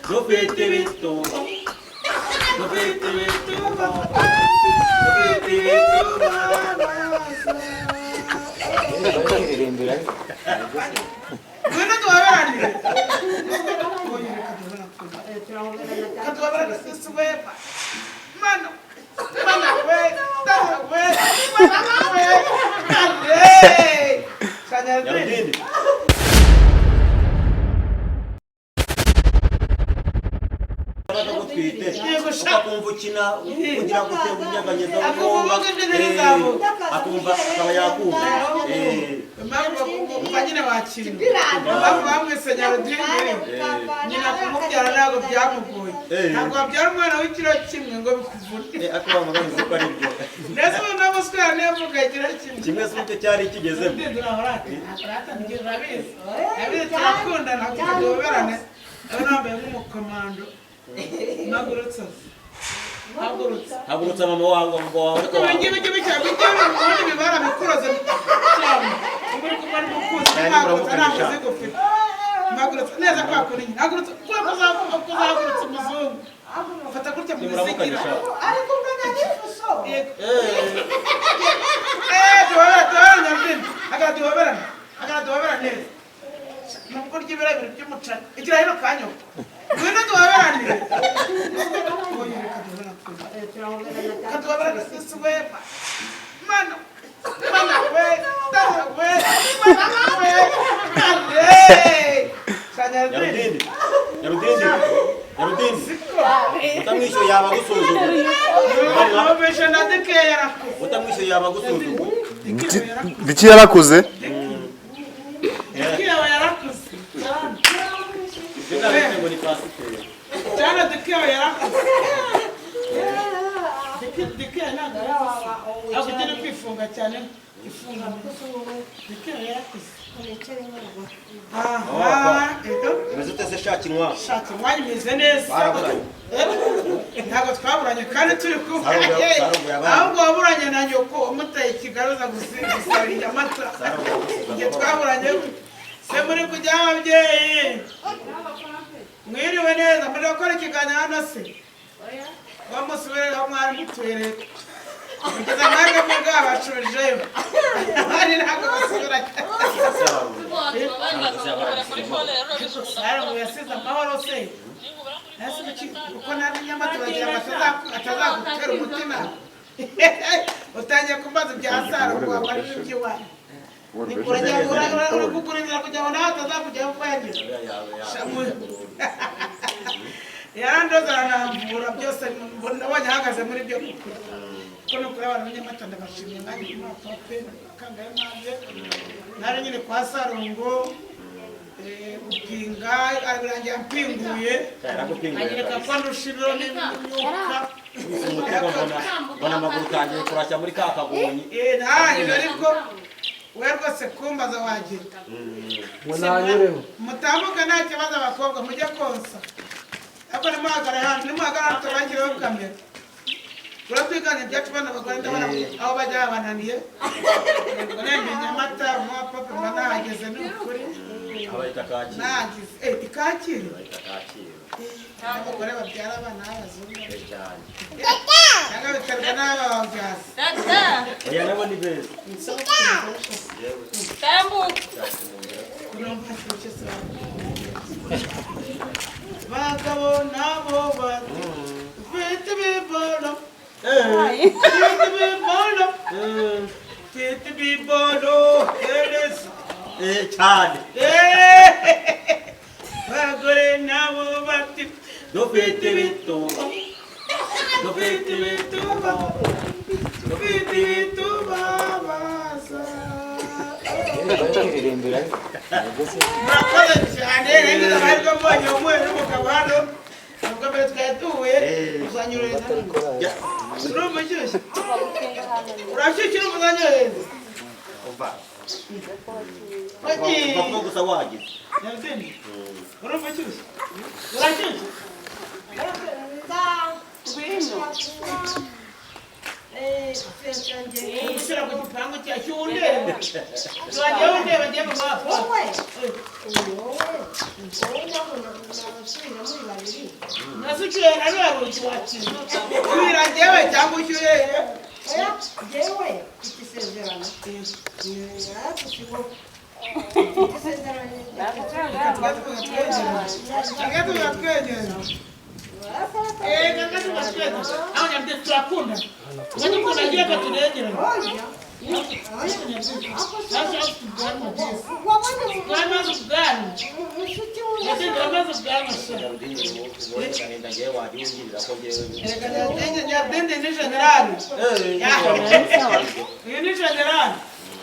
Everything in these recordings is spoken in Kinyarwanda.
dufite ibituba dufite ibituba dufite ibituba ngwino tubaberanire katubaberanire sisi weba mana mana we dada we mana we nyarudindiri ukakumva ukina kugira ngo utenge unyeganyeza ukumva akumva akaba yakumva impamvu nyine wakina impamvu bamwise nyarudindiri nyina kumubyara ntabwo byamugoye ntabwo wabyara umwana w'ikiro kimwe ngo bikuvune akuba amagambo ko ari byo ndetse ubu n'amuswera niyo mvuga ikiro kimwe se icyo cyari kigezemo abizi turakunda ntabwo tuyoberane aba nambaye nk'umukomando mpagurutse hagurutse mama wangu ngo wawe ko ngibi cyane ubundi bibara bikuroze cyane muri kumwe n'umukuzi mpagurutse nta muzigo ufite mpagurutse neza kwa kuri hagurutse kuzagurutse umuzungu ufata gutya mu bizigira ariko umenya n'ifuso tuhoberane nyarudindiri agara neza nubwo ry'ibirabiri by'umuceri igira hino kanyoka ngwino tubaberanire katubaberanire sisi weba mana mana we dada we mana we nyarudindiri utamwishyuye yaba agusuzugura utamwishyuye yaba agusuzugura diki yarakuze cyane dikira yarakuze dikira ntabwo agutera kwifunga cyane ifunga dikira yarakuze imeze utese shaki inkwano imeze neza ntabwo twaburanye kandi turi kumwe ahubwo waburanye na nyoko umutaye ikigaruza gusarira amata igihe twaburanye se muri kujya ababyeyi mwiriwe neza muri gukora ikiganiro hano se wamusubirira mwari mutubereka kugeza mwari mwe bacurijeyo abandi ntabwo basubira cyane yasize amahoro se kuko nari nyamata bagira atazagutera umutima utangiye kumbaza ibya saro ngo wabari n'iby'iwanyu uragugurira kugira ngo nawe atazakujyaho kwagira yarandoza aranambura byose nabonye ahagaze muri byo kukuri kuko ni ukuri abantu b'inyamata ndabashimiye nanjye wabapampe kangahe maze nari nyine kwa sarongo gupinga abirangira mpinguye anyereka ko ndushiriro n'imyuka mbona amaguru kanjye kurashya muri ka kagonyi ntahanyuze ariko we rwose kumbaza wagira mutambuke nta kibazo abakobwa mujye konsa ariko nimuhagara hano nimuhagara hano tubangireho kamera uratwiganye ibyacu bana abagore ndabona aho bajya babananiye nembe nyamata wabapampe mba nahageze ni ukuri nagize ikakiri abagore babyara abana b'abazungu cyangwa biterwa n'aba babyaza oya nabo ni beza bagabo nabo bafite ibibolo fite ibibolo cyane bagore nabo bafite dufite ibituba dufite ibituba dufite ibituba baza murakoze cyane rero abari mbonye umwe n'umugabo hano nubwo mbere twayatuye uzanyureza urumva ushyushye urashyushye urumva uzanyureza uva gusa wagize urumva ushyushye urashyushye ushyira ku gipangu cya cy'undeba tuwagiye undeba agiye mu mapo nasucyuye na ruyaruki wakintu wirangewe cyangwa ushyuye jewe ikisezerano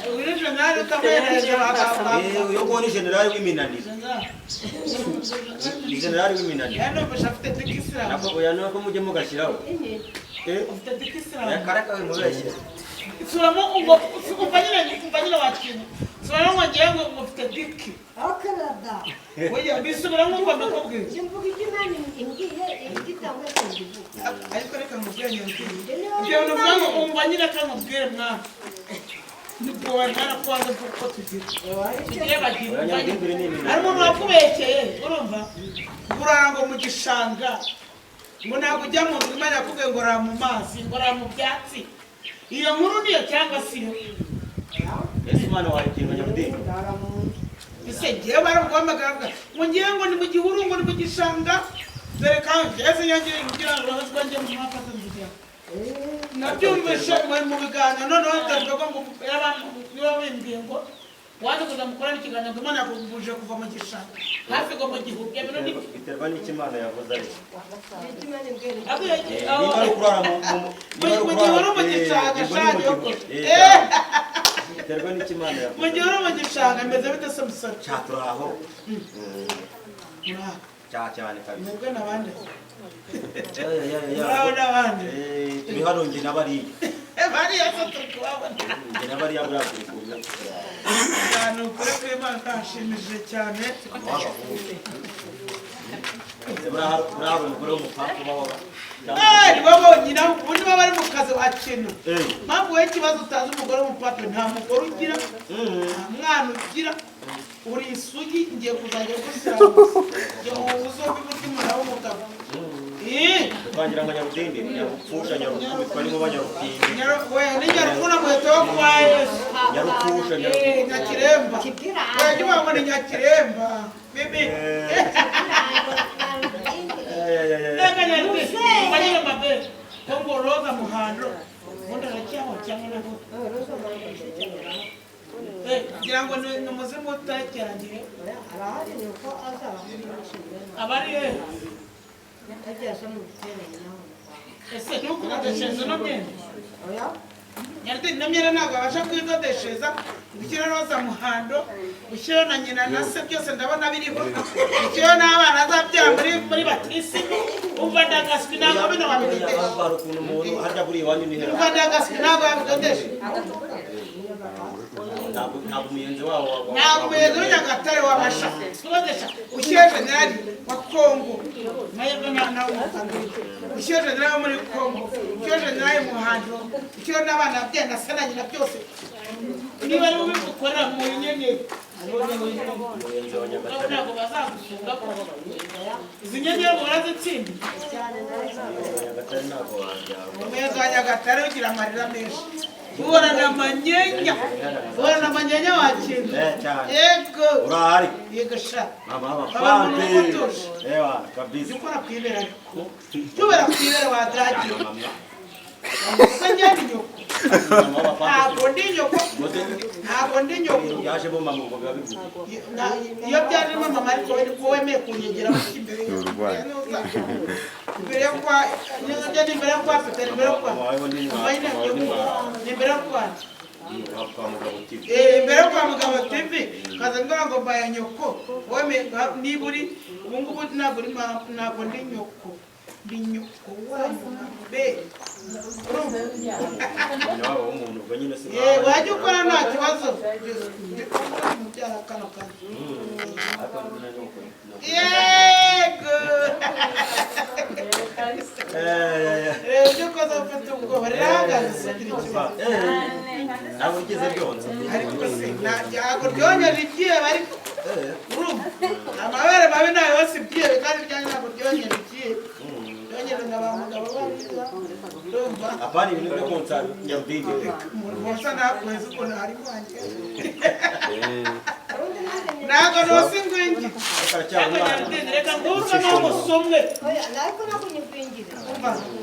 Uyu ni generali w'iminaniro. Ni generali w'iminaniro. Nako yana ko mujye mugashyiraho. Karaka mubeshye. Suramo ubwo umvanyira wakintu. Suramo ngiye ngo mufite diki. akanada Oya bisubiramo ngo ndakubwira. imvuga igimana ingiye igitangwe cy'igihugu Ariko reka mubwenge nkiri. Ibyo nubwo umvanyira kamubwire mwana. Nubwo wajana kwanza kuko tugira. Tugiye bagira. Arimo nakubekeye urumva? Burango mu gishanga. Ngo ntabwo ujya mu nzima yakubwiye ngo ra mu mazi, ngo ra mu byatsi. Iyo nkuru niyo cyangwa si yo. Ese mwana wawe kintu nyabudini. Ese ngiye baragwamagara ngo ngiye ngo ni mu gihuru ngo ni mu gishanga. Dore kandi ese nyangiye kugira ngo bazwe njye mu mafata nziza. Nabyumvishe mu biganiro noneho ndavuga ngo niba wimbwiye ngo waje kuza mukorana ikiganiro Imana yakuguje kuva mu gishanga hafi ngo mu gihugu biterwa n'ikimana yavuze ariko mu gihuru mu gishanga shanje yo biterwa n'ikimana yavuze mu gihuru mu gishanga meze bite se musore cyaturaho cyane kabisa mwebwe nabandi nabandi turi hano nge nabariye bariya se tukubabona nge nabariya buriya cyane ukuri kw'Imana kashimishije cyane buriya umugore w'umupapa ubaho nibo bonyine ubundi baba bari mu kazi wakina mpamvu wowe ikibazo utazi umugore w'umupapa nta mugore ugira nta mwana ugira uri isugi ngiye kuzajya gusiramuza uzobe umutima nawe w'umugabo twangira ngo nyarudindi nyarupfusha nyarukubitwa ni muba nyarutindi we ni nyarukuna muheto wo kwa Yesu nyarupfusha nyakiremba yaje wabona nyakiremba bibi Naka nyarudindi manyira mabe kongo roza muhando Munda rakiaho cyangwa nako kugira ngo ni umuzimu utakerangiye arahari nuko azaba muri mushinga abari ajya mu biterane naho ese nuko badasheza no myenda oya nyarudindi na myenda ntabwo abasha kwidodesheza gushyira roza muhando gushyira na nyina na se byose ndabona biriho gushyira n'abana azabyara muri batisi umva ndagaswi ntabwo bino wabidodesha hari ukuntu umuntu harya buriya iwanyu ni hera umva ndagaswi ntabwo wabidodesha ntabwo umuyenzi wawo ntabwo umuyenzi w'inyagatare wabasha kudodesha ushyira generali wa Kongo mahirwe nawe ushyira generali wo muri Kongo ushyira generali muhando ushyira n'abana byenda se na nyina byose niba ari wowe ukorera mu nyenyeri umuyenzi wa Nyagatare ntabwo bazagufunga ko izi nyenyeri murazitsinda Nyagatare ntabwo wajyaho umuyenzi wa Nyagatare ugira amarira menshi uhorana amanyenya uhorana amanyenya wakintu yego urahari yego sha mama wabapampe ewa kabisa ukora kwibera ariko cyubera kwibera wadragiye Sanjani nyoko. Ntabwo ndi nyoko. Ntabwo ndi nyoko. Yaje bo mama ngo bivuze. Iyo byaje mama ariko wowe wemeye kunyegera imbere. Imbere kwa nyanja imbere kwa Peter imbere kwa. Imbere kwa. Imbere kwa mugabo TV kaza ngo mbaya nyoko. Wowe niburi ubungubu ntabwo ndi nyoko. Binyoko be nawe umuntu ubwo nyine se wajya ukora nta kibazo mubyara kano kazi yego ujya ukoza ufite ubwoba rirahaga ntabwo ugeze byonsa ariko se ntabwo ryongeje ibyebe ariko urumva amabere mabi nayo yose ibyebe kandi ibyanyu ntabwo ryongeje ibyebe ryongeje na ba mugabo bariza urumva apana ibintu byo konsa nyarudindiri umuntu nakwezi ukuntu ari kwanjye ntabwo nosi ingwingi reka nguze n'umusumwe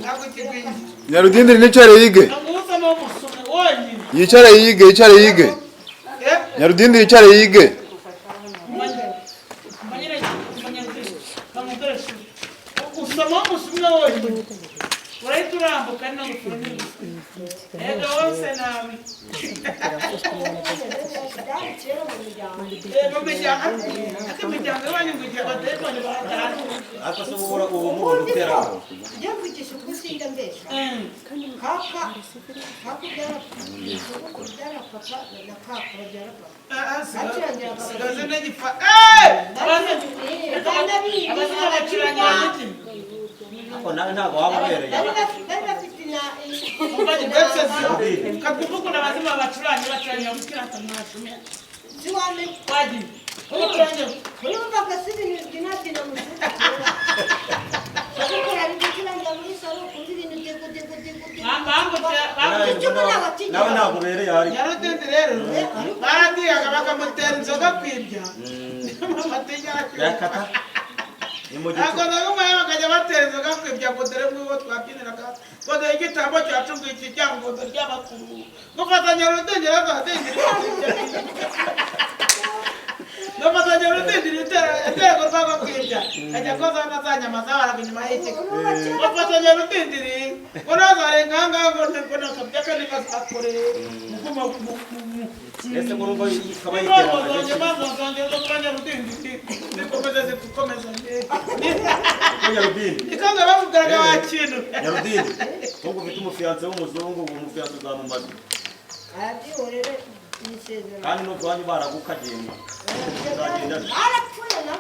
ntabwo ikigwingi nyarudindiri nicare yige nguze n'umusumwe wonyine yicare yige nyarudindiri yicare yige usoma umusumwe wonyine urahita urambuka no gufura ega wose nawe mu miryango iwanyu ngo igihe badayimoni bahajyana ariko se ubu mubona utera ujya kwigisha ukusinda mbese kaka byara papa na kaka babyara papa sigaze n'igipfa ariko nawe ntabwo waba ubereye kakuvuga abazimu bacuranye gukirata mwashumye ziwame wagiye ubucuranye uyumva gasibi dinakina musuka kuko hari gukiranga muri salo kumva ibintu nawe ntabwo ubereye hari nyarudindi rero baradiyaga bakamutera inzoga kwibya yakata ntabwo nabumwe bakajya batera inzoga kwibya ngo dore mwuwo twabyiniraga ngo dore igitambo cyacu ngiki cyangondo ry'abakuru gufata nyarudindi azadindiri gufata nyarudindi itego rwako kwibya ajya koza n'azanyama zabaraga inyuma y'ikigo gufata nyarudindiri ngo nazarenga ahangaha ngo nakabya kandi bazakore ese ngo nubwo ikaba yiterana ikanga bamubwiraga wa kintu nyarudindi nubwo ufite umufiyanse w'umuzungu uwo mufiyanse uzamumaze arabyihorere nisezerano kandi nubwo wanyu baragukagenda arapfuye na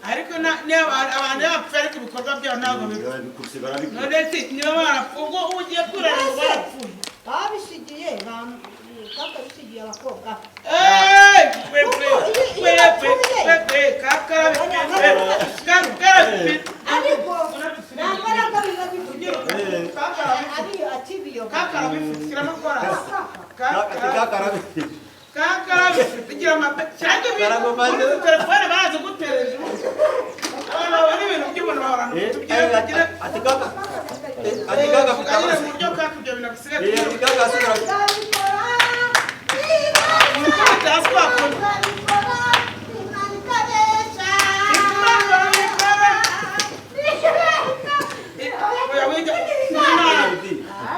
ariko abantu bapfuye ariko ibikorwa byabo ntabwo bikusigara bikuru none si niba barapfuye ubwo ugiye kurara ngo barapfuye babisigiye kaka bisigiye abakobwa ariko nta mbaraga biba bifite ariyo atibiyo telefone baraza gutereje abantu babona ibintu by'umuntu bahorana mu buryo kaka ibyo bintu bisigaye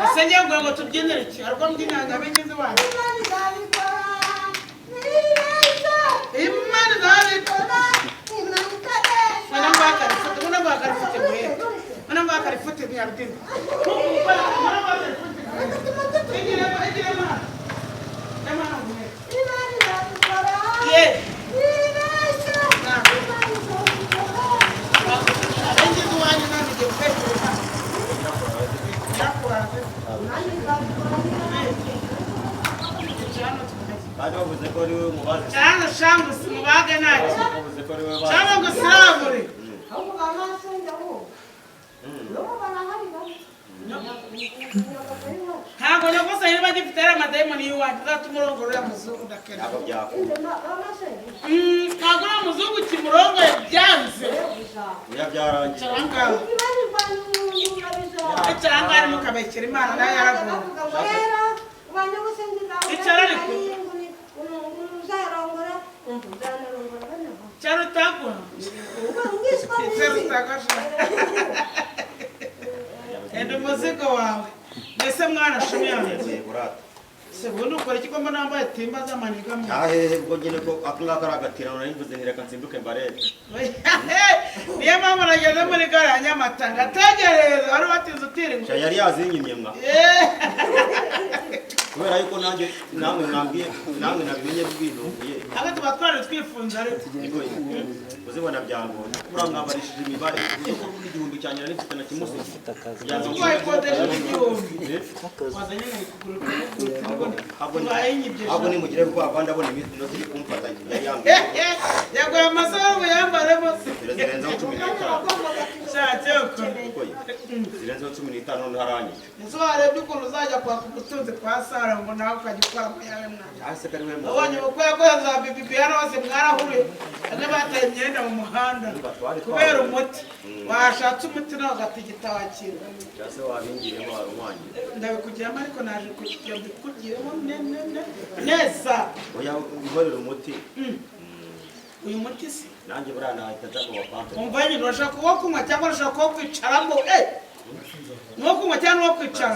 Asenge ngo tubyinire iki ariko mbyinanga abigize wanyu Imana zabikora Mana mbaka rifute muna mbaka rifute mwe Mana mbaka rifute byardini Mana mbaka rifute Igira ma Mana mwe Imana zabikora Ye Abigize wanyu nani je kwetera kandi bavuze ko ari wowe mubaze cyane shangu simubaga naki bavuze ko ari wowe baze cyane ngo siramure ahubwo bamaso ndaho no barahari ba ntabwo nyogose niba gifite ari amadayimoni y'iwanyu uzatuma urongorera muzungu ndakena ntabwo byakunda ntabwo uriya muzungu kimurongoye byanze niyo byarangiye cyangwa cyangwa ari mukabekera imana nayo yaraguye icara ariko cyari utagura cyari utagaje enda umuzigo wawe mbese mwana shumi yanjye se ubundi ukora iki ko mbona wambaye timba z'amaniga mwe ahehe ubwo nyine ko ako ngako ari agatirano narimvuze ntireka nsimbuke mbarebe niyo mpamvu nageze muri gare ya Nyamata ngategereza wari watinze utiringa yari yazinyimye mwa kubera yuko nanjye namwe nabimenye bwinunguye aba tuba twari twifunza ariko niko uzibona byangoye uramwambarishije imibare uko igihumbi cyane n'ifite na kimusi twayikodesha igihumbi wazanye ngo ikugura abo nimugire ko abandi abona imiti no ziri kumfata yagoye amasaha yambare bose zirenzeho 15 cyacyo zirenzeho 15 none haranyije nizo warebye ukuntu uzajya kwaka ubutunzi kwa Sara ngo nawe ukajya ukora mu yawe mwana ase kari we mu abonye uko yakoze bibi hano hose mwarahuye bamwe bataye imyenda mu muhanda kubera umuti washatse umuti nawe ugatigita wakira cyase wabingiremo warumwanye ndabikugiramo ariko naje kubikugiramo neza oya ngorera umuti uyu muti si nanjye buriya nahita nza wabapampe umva nyine urashaka kuwo kunywa cyangwa urashaka kuwo kwicaramo nuwo kunywa cyangwa nuwo kwicara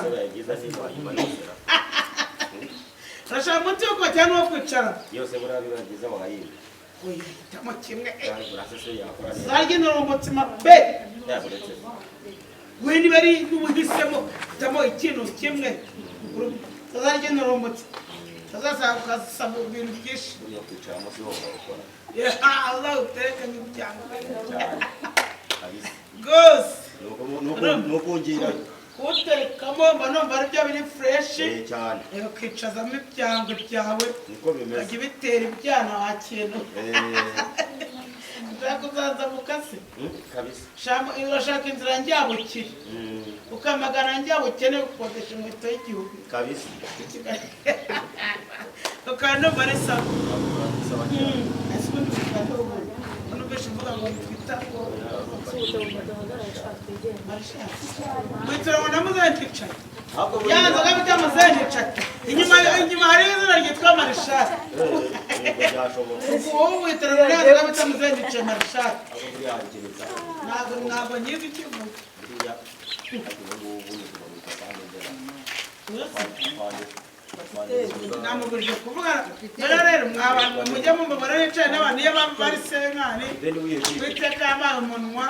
urashaka umuti wo kunywa cyangwa nuwo kwicara yose buriya biba byiza wahayira oya hitamo kimwe yakora zaryenera umutima be yaburetse we niba ari n'ubuhisemo hitamo ikintu kimwe zaryenera umutima tazasanga ukasaba ibintu byinshi yo kwicara munsi ho bakora Allah utereke n'ibyango abisi gose nuko ngira kuterekamo numva ari byo biri fresh cyane ukicazamo ibyango byawe niko bimeze ukajya bitera ibyana wakintu ushaka uzaza mukase kabisa urashaka inzira njyabukire ukamagana njyabukene gukodesha inkweto y'igihugu kabisa ukanumva ari sawa ese ubundi bukanda ubundi unumvisha uvuga ngo twita witira ngo namuzanticaye yanzaga bita muzanticaye inyuma hari izina ryitwa marishari wowe witira ngo yanzaga bita muzanticaye marishari ntabwo nyizi ikivuga namubujije kuvuga rero mwabantu mujya mumubara yicaye n'abantu iyo bari senkani witeka amazi umunwa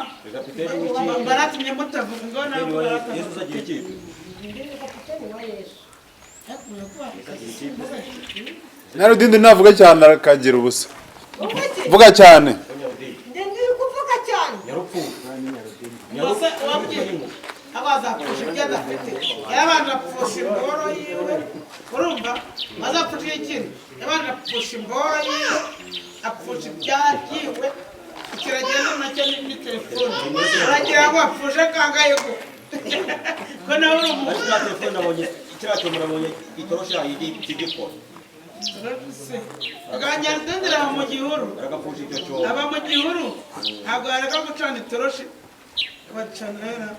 baratumye mutavuga ngo nabo Nyarudindiri navuga cyane akagira ubusa vuga cyane ndengiri kuvuga cyane abazapfusha ibyo adafite yabanje apfusha imboro yiwe urumva azapfusha ikintu yabanje apfusha imboro yiwe apfusha ibyagiwe ikiragenda nacyo ni telefone aragira ngo apfushe kangahe ko nawe uri umuntu telefone nabonye kiriya murabonye itoroshi y'igikora Nyarudindiri aba mu gihuru aba mu gihuru ntabwo yareka gucana itoroshi bacana rero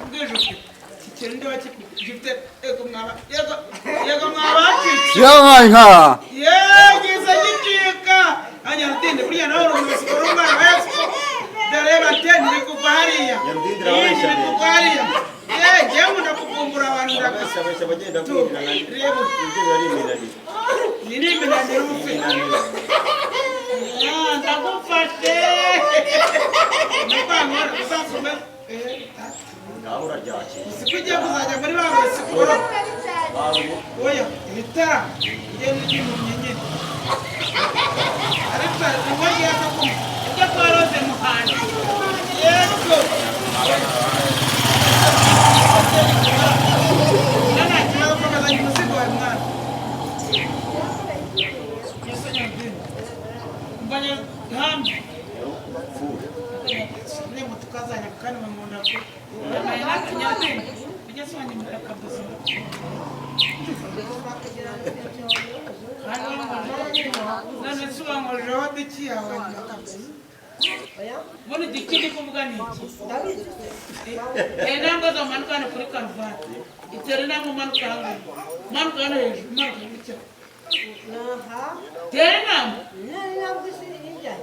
bwije ikindi gifite yego mwabacitse nka yegize gicika Nyarudindiri buriya nawe uri umusikoro umwana wese dareba tendiri kugwa hariya iri kugwa hariya yewe ndakuvumbura abantu ndabasha bagenda kwirana reba ibyo bari iminani ni iminani ufite ndagufashe nabangora uzasome naho uraryakira siko ugiye kuzajya muri ba sikoro oya ibitara igenda igimunye nyine ariko uwo ngiye akakuma ibyo tworoze muhanda yego nta kibazo komezanya umuzigo wawe mwana mbanya hambi niba tukazanya kandi bamunda ko Nyarudindiri bijya sonya mutakabuza none subangojeho diki yawe muri diki ndi kuvuga ni iki ntabwo zamanuka hano kuri karuvati itere ntabwo umanuka hano umanuka hano hejuru umanuka gutya tere ntabwo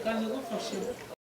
kaza gufashe